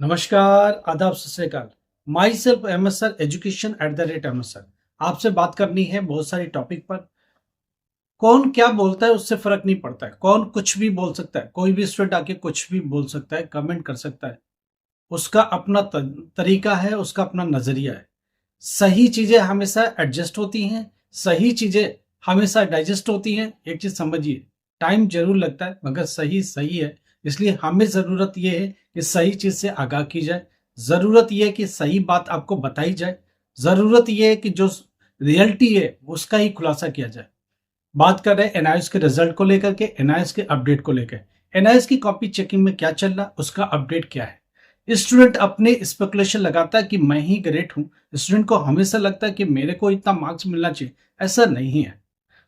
नमस्कार, आदाब, सत श्री अकाल। My self MSR education @MSR। आपसे बात करनी है बहुत सारी टॉपिक पर। कौन क्या बोलता है उससे फर्क नहीं पड़ता है, कौन कुछ भी बोल सकता है, कोई भी स्टूडेंट आके कुछ भी बोल सकता है, कमेंट कर सकता है। उसका अपना तरीका है, उसका अपना नजरिया है। सही चीजें हमेशा एडजस्ट होती हैं, सही चीजें हमेशा डाइजेस्ट होती हैं। एक चीज समझिए, टाइम जरूर लगता है मगर सही सही है। इसलिए हमें जरूरत यह है कि सही चीज से आगाह की जाए, जरूरत यह है कि सही बात आपको बताई जाए, जरूरत यह है कि जो रियलिटी है उसका ही खुलासा किया जाए। बात कर रहे हैं एनआईएस के रिजल्ट को लेकर के, एनआईएस के अपडेट को लेकर। एनआईएस की कॉपी चेकिंग में क्या चल रहा, उसका अपडेट क्या है। स्टूडेंट अपने स्पेकुलेशन लगाता है कि मैं ही ग्रेट हूं। स्टूडेंट को हमेशा लगता है कि मेरे को इतना मार्क्स मिलना चाहिए। ऐसा नहीं है।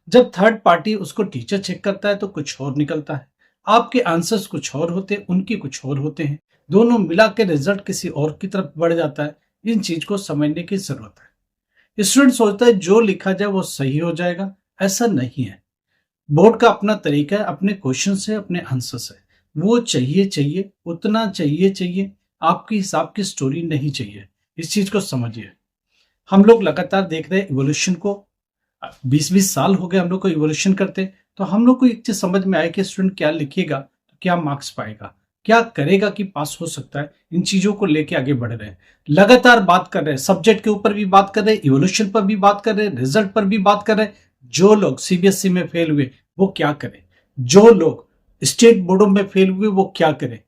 जब थर्ड पार्टी उसको टीचर चेक करता है तो कुछ और निकलता है। आपके आंसर्स कुछ और होते हैं, उनके कुछ और होते हैं। दोनों मिला के रिजल्ट किसी और की तरफ बढ़ जाता है। इन चीज को समझने की जरूरत है। स्टूडेंट सोचता है जो लिखा जाए वो सही हो जाएगा। ऐसा नहीं है। बोर्ड का अपना तरीका है, अपने क्वेश्चन से, अपने आंसर से। वो चाहिए चाहिए उतना चाहिए चाहिए, आपके हिसाब की स्टोरी नहीं चाहिए। इस चीज को समझिए। हम लोग लगातार देख रहे हैं इवोल्यूशन को। 20-20 साल हो गए हम लोग को इवोल्यूशन करते। तो हम लोग को एक चीज समझ में आए कि स्टूडेंट क्या लिखेगा तो क्या मार्क्स पाएगा, क्या करेगा कि पास हो सकता है। इन चीजों को लेके आगे बढ़ रहे हैं। लगातार बात कर रहे हैं, सब्जेक्ट के ऊपर भी बात कर रहे हैं, इवोल्यूशन पर भी बात कर रहे हैं, रिजल्ट पर भी बात कर रहे हैं। जो लोग सीबीएसई में फेल हुए वो क्या करें, जो लोग स्टेट बोर्डों में फेल हुए वो क्या करें।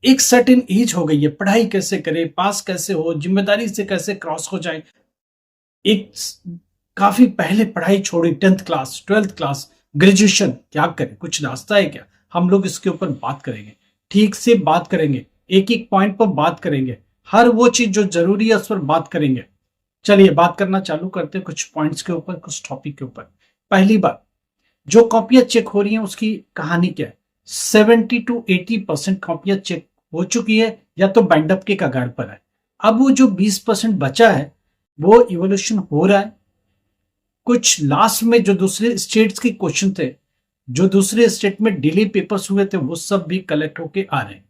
एक सर्टेन एज हो गई है, पढ़ाई कैसे करें, पास कैसे हो, जिम्मेदारी से कैसे क्रॉस हो जाए। एक काफी पहले पढ़ाई छोड़ी, 10th class, 12th class, graduation, क्या करें, कुछ रास्ता है क्या। हम लोग इसके ऊपर बात करेंगे, ठीक से बात करेंगे, एक एक पॉइंट पर बात करेंगे, हर वो चीज जो जरूरी है उस पर बात करेंगे। चलिए बात करना चालू करते हैं कुछ पॉइंट्स के ऊपर, कुछ टॉपिक के ऊपर। पहली बात, जो कॉपियां चेक हो रही हैं उसकी कहानी क्या है। 70 to 80% कॉपियां चेक हो चुकी है या तो बाइंडअप के कगार पर है। अब वो जो 20% बचा है वो इवोल्यूशन हो रहा है। कुछ लास्ट में जो दूसरे स्टेट्स के क्वेश्चन थे, जो दूसरे स्टेट में डिले पेपर्स हुए थे, वो सब भी कलेक्ट होके आ रहे हैं।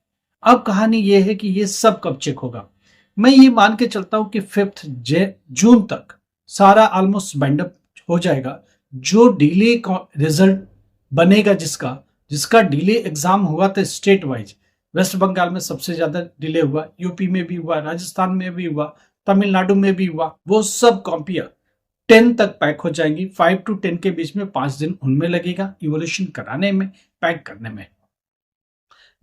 अब कहानी ये है कि ये सब कब चेक होगा। मैं ये मान के चलता हूं कि 5 जून तक सारा ऑलमोस्ट बाइंड अप हो जाएगा। जो डिले रिजल्ट बनेगा, जिसका जिसका डिले एग्जाम हुआ था स्टेट वाइज, वेस्ट बंगाल में सबसे ज्यादा डिले हुआ, यूपी में भी हुआ, राजस्थान में भी हुआ, तमिलनाडु में भी हुआ, वो सब कॉपियां 10 तक पैक हो जाएंगी। 5 to 10 के बीच में 5 दिन उनमें लगेगा इवोल्यूशन कराने में, पैक करने में।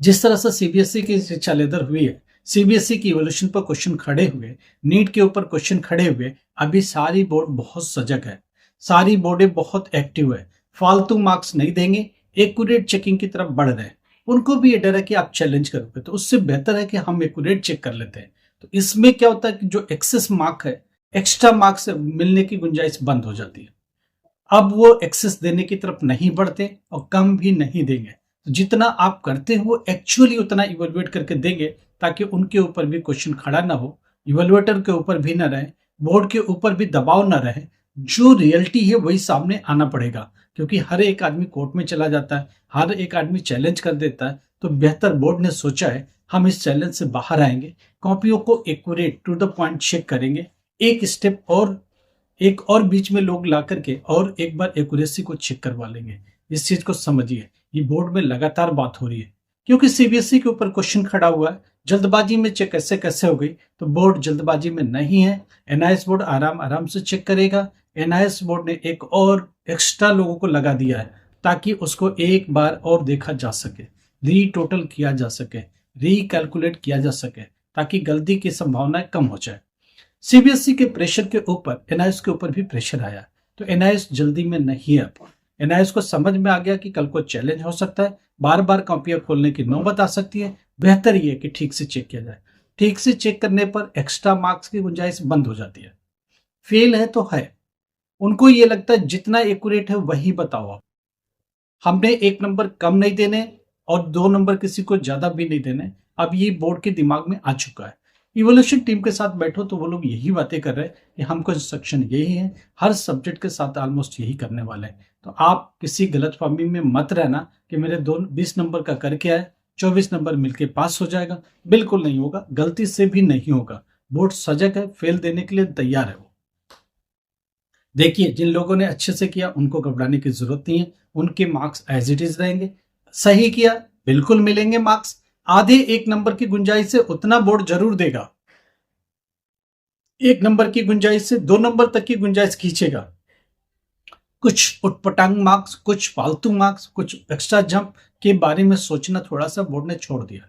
जिस तरह से सीबीएसई की शिक्षा लेदर हुई है, सीबीएसई की इवोल्यूशन पर क्वेश्चन खड़े हुए, नीट के ऊपर क्वेश्चन खड़े हुए, अभी सारी बोर्ड बहुत सजग है, सारी बोर्डें बहुत एक्टिव है, फालतू मार्क्स नहीं देंगे, एक्यूरेट चेकिंग की तरफ बढ़ रहे हैं। उनको भी ये डर है कि आप चैलेंज करोगे तो उससे बेहतर है कि हम एक्यूरेट चेक कर लेते हैं। तो इसमें क्या होता है कि जो एक्सेस मार्क है, एक्स्ट्रा मार्क्स मिलने की गुंजाइश बंद हो जाती है। अब वो एक्सेस देने की तरफ नहीं बढ़ते और कम भी नहीं देंगे। तो जितना आप करते हो वो एक्चुअली उतना इवेलुएट करके देंगे, ताकि उनके ऊपर भी क्वेश्चन खड़ा ना हो, इवेलुएटर के ऊपर भी ना रहे, बोर्ड के ऊपर भी दबाव ना रहे। जो रियलिटी है वही सामने आना पड़ेगा, क्योंकि हर एक आदमी कोर्ट में चला जाता है, हर एक आदमी चैलेंज कर देता है। तो बेहतर बोर्ड ने सोचा है हम इस चैलेंज से बाहर आएंगे, कॉपियों को accurate to the point check करेंगे, एक स्टेप और, एक और बीच में लोग ला करके और एक बार एक्यूरेसी को चेक करवा लेंगे। इस चीज को समझिए, ये बोर्ड में लगातार बात हो रही है, क्योंकि सीबीएसई के ऊपर क्वेश्चन खड़ा हुआ है। जल्दबाजी में चेक कैसे कैसे हो गई, तो बोर्ड जल्दबाजी में नहीं है। एनआईएस बोर्ड आराम आराम से चेक करेगा। एनआईएस बोर्ड ने एक और एक्स्ट्रा लोगों को लगा दिया है, ताकि उसको एक बार और देखा जा सके, री टोटल किया जा सके, रिकैलकुलेट किया जा सके, ताकि गलती की संभावना कम हो जाए। सीबीएसई के प्रेशर के ऊपर एनआईएस के ऊपर भी प्रेशर आया, तो एनआईएस जल्दी में नहीं है। एनआईएस को समझ में आ गया कि कल को चैलेंज हो सकता है, बार बार कॉपियां खोलने की नौबत आ सकती है। बेहतर ये है कि ठीक से चेक किया जाए। ठीक से चेक करने पर एक्स्ट्रा मार्क्स की गुंजाइश बंद हो जाती है। फेल है तो है, उनको ये लगता है जितना एक्यूरेट है वही बताओ आप। हमने 1 नंबर कम नहीं देने और 2 नंबर किसी को ज्यादा भी नहीं देने। अब ये बोर्ड के दिमाग में आ चुका है। इवोल्यूशन टीम के साथ बैठो तो वो लोग यही बातें कर रहे हैं कि हमको इंस्ट्रक्शन यही है, हर सब्जेक्ट के साथ ऑलमोस्ट यही करने वाले हैं। तो आप किसी गलतफहमी में मत रहना कि मेरे 20 नंबर का करके आए, 24 नंबर मिलके पास हो जाएगा? बिल्कुल नहीं होगा, गलती से भी नहीं होगा। बोर्ड सजग है, फेल देने के लिए तैयार है वो। देखिए, जिन लोगों ने अच्छे से किया उनको घबराने की जरूरत नहीं है, उनके मार्क्स एज इट इज रहेंगे। सही किया, बिल्कुल मिलेंगे मार्क्स। आधे 1 नंबर की गुंजाइश से उतना बोर्ड जरूर देगा। 1 नंबर की गुंजाइश से 2 नंबर तक की गुंजाइश खींचेगा। कुछ उटपटांग मार्क्स, कुछ फालतू मार्क्स, कुछ एक्स्ट्रा जंप के बारे में सोचना थोड़ा सा बोर्ड ने छोड़ दिया।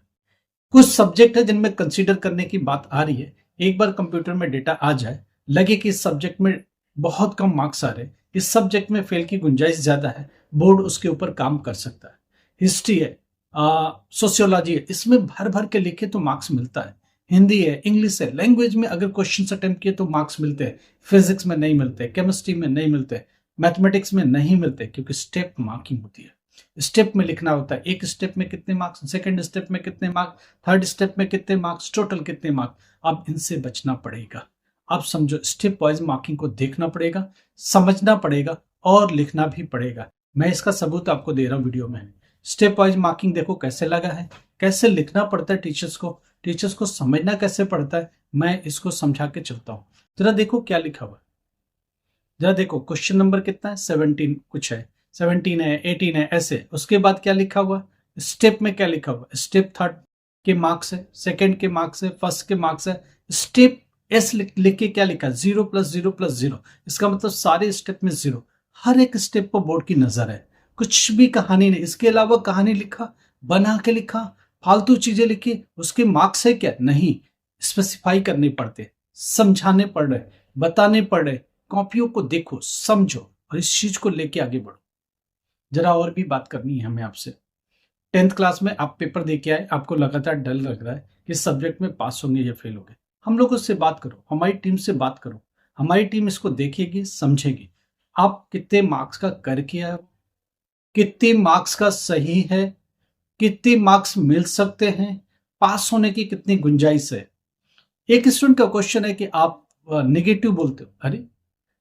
कुछ सब्जेक्ट है जिनमें कंसीडर करने की बात आ रही है। एक बार कंप्यूटर में डेटा आ जाए, लगे कि इस सब्जेक्ट में बहुत कम मार्क्स आ रहे, इस सब्जेक्ट में फेल की गुंजाइश ज्यादा है, बोर्ड उसके ऊपर काम कर सकता है। हिस्ट्री है, सोशियोलॉजी है, इसमें भर भर के लिखे तो मार्क्स मिलता है। हिंदी है, इंग्लिश है, लैंग्वेज में अगर क्वेश्चन अटेम्प्ट किए तो मार्क्स मिलते हैं। फिजिक्स में नहीं मिलते, केमिस्ट्री में नहीं मिलते, मैथमेटिक्स में नहीं मिलते, क्योंकि स्टेप मार्किंग होती है। स्टेप में लिखना होता है, एक स्टेप में कितने मार्क्स, सेकंड स्टेप में कितने मार्क्स, थर्ड स्टेप में कितने मार्क्स, टोटल कितने मार्क्स। अब इनसे बचना पड़ेगा। आप समझो, स्टेप वाइज मार्किंग को देखना पड़ेगा, समझना पड़ेगा और लिखना भी पड़ेगा। मैं इसका सबूत आपको दे रहा हूं वीडियो में। स्टेप वाइज मार्किंग देखो कैसे लगा है, कैसे लिखना पड़ता है टीचर्स को समझना कैसे पड़ता है। मैं इसको समझा के चलता हूं। जरा देखो क्या लिखा हुआ है। जरा देखो क्वेश्चन नंबर कितना है, 17 कुछ है, 17 है, 18 है, ऐसे। उसके बाद क्या लिखा हुआ, स्टेप में क्या लिखा हुआ, स्टेप थर्ड के मार्क्स है, सेकंड के मार्क्स है, फर्स्ट के मार्क्स है। स्टेप एस लिख के क्या लिखा, 0+0+0। इसका मतलब सारे स्टेप में 0। हर एक स्टेप पर बोर्ड की नजर है, कुछ भी कहानी नहीं। इसके अलावा कहानी लिखा, बना के लिखा, फालतू चीजें लिखी, उसके मार्क्स है क्या, नहीं। स्पेसिफाई करने पड़ते, समझाने पड़ रहे, बताने पड़ रहे। कॉपियों को देखो, समझो और इस चीज को लेके आगे बढ़ो। जरा और भी बात करनी है हमें आपसे। 10th क्लास में आप पेपर दे के आए, आपको लगातार डर लग रहा है कि सब्जेक्ट में पास होंगे या फेल होंगे। हम लोगों से बात करो, हमारी टीम से बात करो। हमारी टीम इसको देखेगी, समझेगी। आप कितने मार्क्स का करके आए, कितने मार्क्स का सही है, कितने मार्क्स मिल सकते हैं, पास होने की कितनी गुंजाइश है। एक स्टूडेंट का क्वेश्चन है कि आप नेगेटिव बोलते हो। अरे,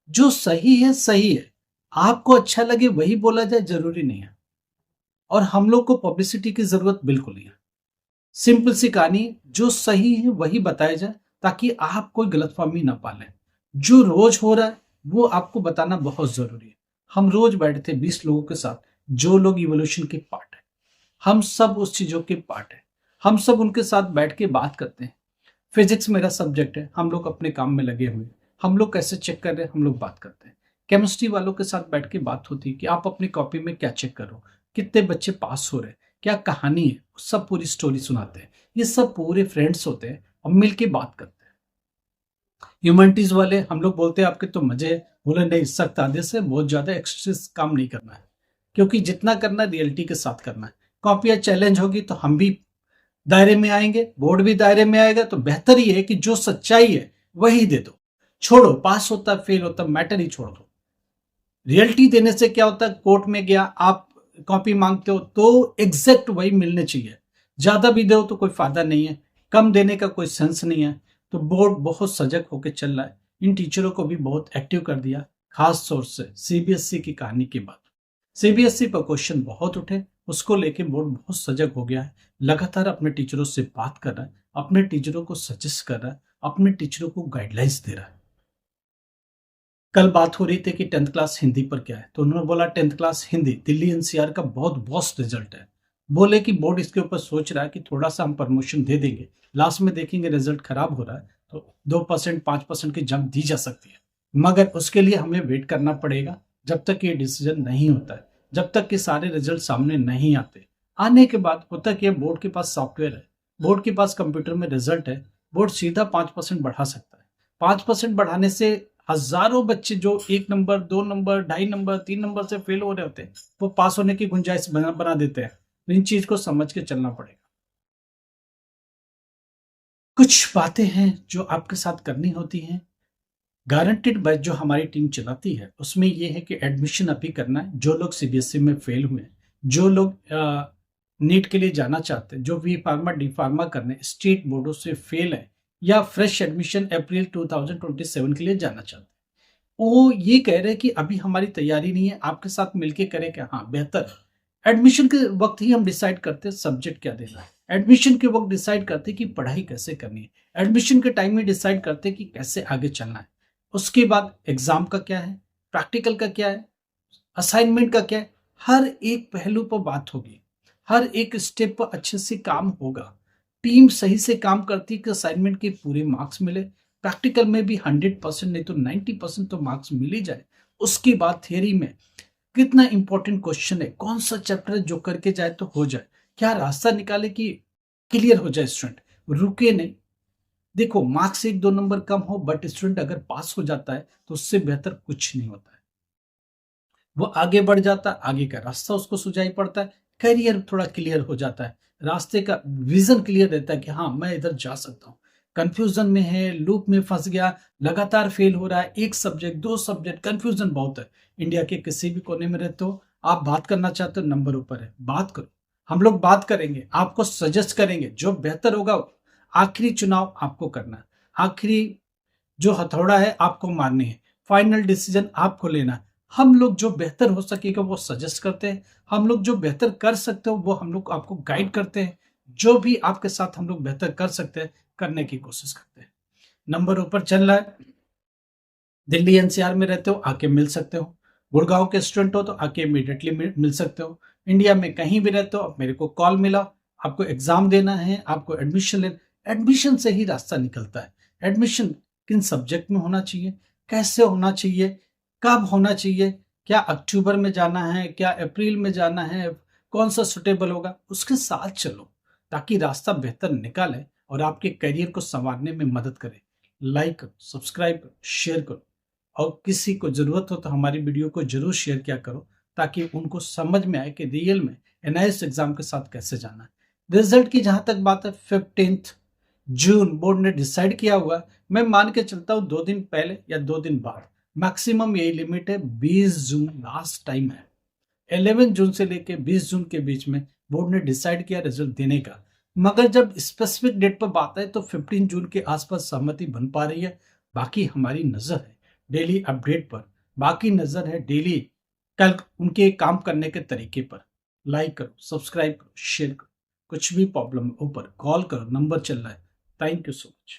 जो सही है सही है, आपको अच्छा लगे वही बोला जाए जरूरी नहीं है। और हम लोग को पब्लिसिटी की जरूरत बिल्कुल नहीं है। सिंपल सी कहानी, जो सही है वही बताया जाए ताकि आप कोई गलतफहमी ना पालें। जो रोज हो रहा है वो आपको बताना बहुत जरूरी है। हम रोज बैठते 20 लोगों के साथ, जो लोग इवोल्यूशन के पार्ट है, हम सब उस चीजों के पार्ट है। हम सब उनके साथ बैठ के बात करते हैं। फिजिक्स मेरा सब्जेक्ट है, हम लोग अपने काम में लगे हुए हैं, हम लोग कैसे चेक कर रहे हैं हम लोग बात करते हैं। केमिस्ट्री वालों के साथ बैठ के बात होती है कि आप अपनी कॉपी में क्या चेक करो, कितने बच्चे पास हो रहे हैं, क्या कहानी है, सब पूरी स्टोरी सुनाते हैं। ये सब पूरे फ्रेंड्स होते हैं और मिलके बात करते हैं। ह्यूमैनिटीज वाले हम लोग बोलते हैं आपके तो मजे है, बोले नहीं, सख्त आदेश से बहुत ज्यादा एक्सेस काम नहीं करना है, क्योंकि जितना करना है रियलिटी के साथ करना है। कॉपियां चैलेंज होगी तो हम भी दायरे में आएंगे, बोर्ड भी दायरे में आएगा। तो बेहतर ये है कि जो सच्चाई है वही दे दो। छोड़ो पास होता फेल होता मैटर ही छोड़ दो। रियलिटी देने से क्या होता है, कोर्ट में गया आप कॉपी मांगते हो तो एग्जैक्ट वही मिलने चाहिए। ज्यादा भी दो तो कोई फायदा नहीं है, कम देने का कोई सेंस नहीं है। तो बोर्ड बहुत सजग होकर चल रहा है। इन टीचरों को भी बहुत एक्टिव कर दिया, खास तौर से सीबीएसई की कहानी के बाद। सीबीएसई पर क्वेश्चन बहुत उठे, उसको लेके बोर्ड बहुत सजग हो गया है। लगातार अपने टीचरों से बात कर रहा है, अपने टीचरों को सजेस्ट कर रहा है, अपने टीचरों को गाइडलाइंस दे रहा है। कल बात हो रही थी कि 10th क्लास हिंदी पर क्या है, तो उन्होंने बोला 10th class Hindi Delhi NCR का बहुत बेस्ट रिजल्ट है। बोले कि बोर्ड इसके ऊपर सोच रहा है कि थोड़ा सा हम प्रमोशन दे देंगे, लास्ट में देखेंगे रिजल्ट खराब हो रहा है तो 2% 5% की जंप दी जा सकती है। मगर उसके लिए हमें वेट करना पड़ेगा जब तक ये डिसीजन नहीं होता है, जब तक कि सारे रिजल्ट सामने नहीं आते। आने के बाद होता कि बोर्ड के पास सॉफ्टवेयर है, बोर्ड के पास कंप्यूटर में रिजल्ट है, बोर्ड सीधा 5% बढ़ा सकता है। 5% बढ़ाने से हजारों बच्चे जो 1 नंबर 2 नंबर 2.5 नंबर 3 नंबर से फेल हो रहे होते हैं, वो पास होने की गुंजाइश बना देते हैं। तो इन चीज को समझ के चलना पड़ेगा। कुछ बातें हैं जो आपके साथ करनी होती हैं। गारंटेड बैच जो हमारी टीम चलाती है उसमें यह है कि एडमिशन अभी करना है। जो लोग सीबीएसई में फेल हुए हैं, जो लोग नीट के लिए जाना चाहते हैं, जो वी फार्मा डी फार्मा करने स्टेट बोर्डों से फेल है या फ्रेश एडमिशन अप्रैल 2027 के लिए जाना चाहते हैं, वो ये कह रहे हैं कि अभी हमारी तैयारी नहीं है, आपके साथ मिलके करें क्या। हाँ, बेहतर एडमिशन के वक्त ही हम डिसाइड करते हैं सब्जेक्ट क्या देना है, एडमिशन के वक्त डिसाइड करते हैं कि पढ़ाई कैसे करनी है, एडमिशन के टाइम में डिसाइड करते हैं कि कैसे आगे चलना है। उसके बाद एग्जाम का क्या है, प्रैक्टिकल का क्या है, असाइनमेंट का क्या है, हर एक पहलू पर बात होगी, हर एक स्टेप पर अच्छे से काम होगा। टीम सही से काम करती है कि असाइनमेंट के पूरे मार्क्स मिले, प्रैक्टिकल में भी 100% नहीं तो 90% तो मार्क्स मिल ही जाए। उसके बाद थियरी में कितना इंपॉर्टेंट क्वेश्चन है, कौन सा चैप्टर है जो करके जाए तो हो जाए, क्या रास्ता निकाले कि क्लियर हो जाए स्टूडेंट, रुके नहीं। देखो मार्क्स 1-2 नंबर कम हो बट स्टूडेंट अगर पास हो जाता है तो उससे बेहतर कुछ नहीं होता है। वो आगे बढ़ जाता है, आगे का रास्ता उसको सुझाई पड़ता है, करियर थोड़ा क्लियर हो जाता है, रास्ते का विजन क्लियर रहता है कि हाँ मैं इधर जा सकता हूँ। कंफ्यूजन में है, लूप में फंस गया, लगातार फेल हो रहा है, एक सब्जेक्ट 2 सब्जेक्ट, कंफ्यूजन बहुत है। इंडिया के किसी भी कोने में रहते हो, आप बात करना चाहते हो, नंबर ऊपर है, बात करो। हम लोग बात करेंगे, आपको सजेस्ट करेंगे, जो बेहतर होगा। आखिरी चुनाव आपको करना है, आखिरी जो हथौड़ा है आपको मारनी है, फाइनल डिसीजन आपको लेना है। हम लोग जो बेहतर हो सकेगा वो सजेस्ट करते हैं, हम लोग जो बेहतर कर सकते हो वो हम लोग आपको गाइड करते हैं। जो भी आपके साथ हम लोग बेहतर कर सकते हैं करने की कोशिश करते हैं। नंबर ऊपर चल रहा है, दिल्ली एनसीआर में रहते हो आके मिल सकते हो, गुड़गांव के स्टूडेंट हो तो आके इमीडिएटली मिल सकते हो। इंडिया में कहीं भी रहते हो आप मेरे को कॉल मिला, आपको एग्जाम देना है, आपको एडमिशन लेना, एडमिशन से ही रास्ता निकलता है। एडमिशन किन सब्जेक्ट में होना चाहिए, कैसे होना चाहिए, कब होना चाहिए, क्या अक्टूबर में जाना है, क्या अप्रैल में जाना है, कौन सा सुटेबल होगा, उसके साथ चलो ताकि रास्ता बेहतर निकाले और आपके करियर को संवारने में मदद करे। लाइक करो, सब्सक्राइब करो, शेयर करो, और किसी को जरूरत हो तो हमारी वीडियो को जरूर शेयर किया करो ताकि उनको समझ में आए कि रियल में एनआईएस एग्जाम के साथ कैसे जाना है। रिजल्ट की जहां तक बात है 15 जून बोर्ड ने डिसाइड किया हुआ। मैं मान के चलता हूँ 2 दिन पहले या 2 दिन बाद, मैक्सिमम यही लिमिट है, 20 जून लास्ट टाइम है। 11 जून से लेके 20 जून के बीच में बोर्ड ने डिसाइड किया रिजल्ट देने का। मगर जब स्पेसिफिक डेट पर बात है तो 15 जून के आसपास सहमति बन पा रही है। बाकी हमारी नजर है डेली अपडेट पर, बाकी नजर है डेली कल उनके काम करने के तरीके पर। लाइक करो, सब्सक्राइब करो, शेयर करो, कुछ भी प्रॉब्लम ऊपर कॉल करो, नंबर चल रहा है। Thank you so much.